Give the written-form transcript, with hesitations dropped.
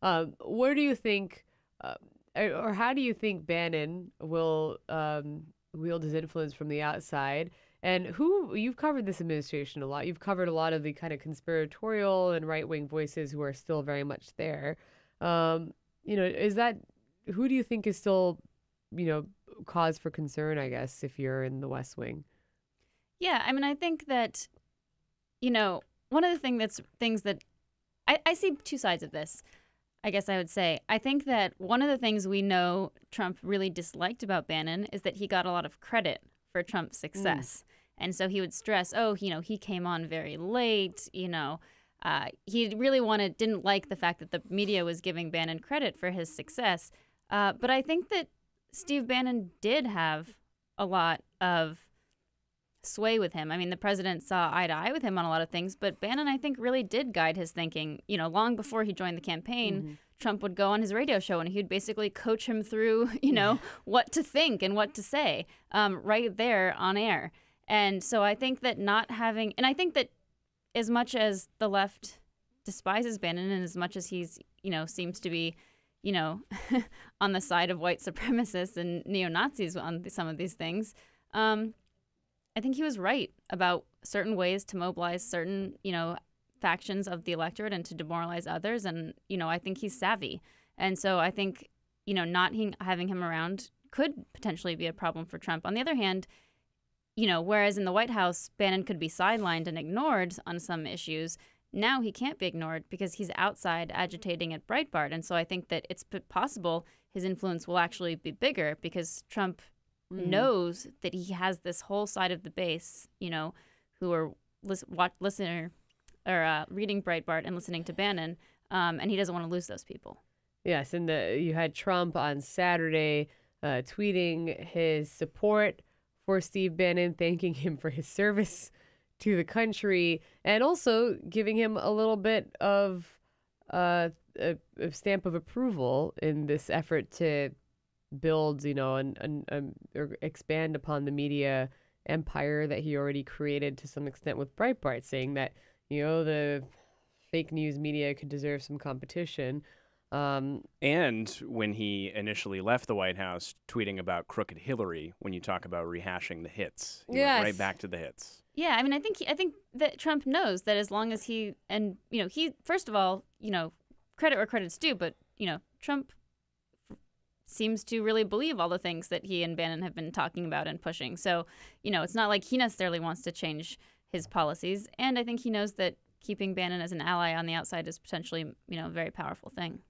Where do you think, or how do you think Bannon will wield his influence from the outside? And you've covered this administration a lot. You've covered a lot of the kind of conspiratorial and right wing voices who are still very much there. Is that who do you think is still, cause for concern? I guess if you're in the West Wing. Yeah, I mean, I think that, one of the things that I see two sides of this. I guess I would say. I think that one of the things we know Trump really disliked about Bannon is that he got a lot of credit for Trump's success. And so he would stress, he came on very late, he really didn't like the fact that the media was giving Bannon credit for his success. But I think that Steve Bannon did have a lot of sway with him. I mean, the president saw eye to eye with him on a lot of things, but Bannon, I think, really did guide his thinking. Long before he joined the campaign, Trump would go on his radio show and he'd basically coach him through, what to think and what to say right there on air. And so I think that I think that as much as the left despises Bannon and as much as he's, seems to be, on the side of white supremacists and neo-Nazis on some of these things, I think he was right about certain ways to mobilize certain, factions of the electorate and to demoralize others. And, I think he's savvy. And so I think, not having him around could potentially be a problem for Trump. On the other hand, whereas in the White House, Bannon could be sidelined and ignored on some issues, now he can't be ignored because he's outside agitating at Breitbart. And so I think that it's possible his influence will actually be bigger because Trump knows that he has this whole side of the base, who are listening or reading Breitbart and listening to Bannon, and he doesn't want to lose those people. Yes, and you had Trump on Saturday tweeting his support for Steve Bannon, thanking him for his service to the country, and also giving him a little bit of a stamp of approval in this effort to build, or expand upon the media empire that he already created to some extent with Breitbart, saying that, the fake news media could deserve some competition. And when he initially left the White House, tweeting about crooked Hillary, when you talk about rehashing the hits, he went right back to the hits. Yeah, I mean, I think that Trump knows that as long as he first of all, credit where credit's due, but Trump seems to really believe all the things that he and Bannon have been talking about and pushing. So, it's not like he necessarily wants to change his policies. And I think he knows that keeping Bannon as an ally on the outside is potentially, a very powerful thing.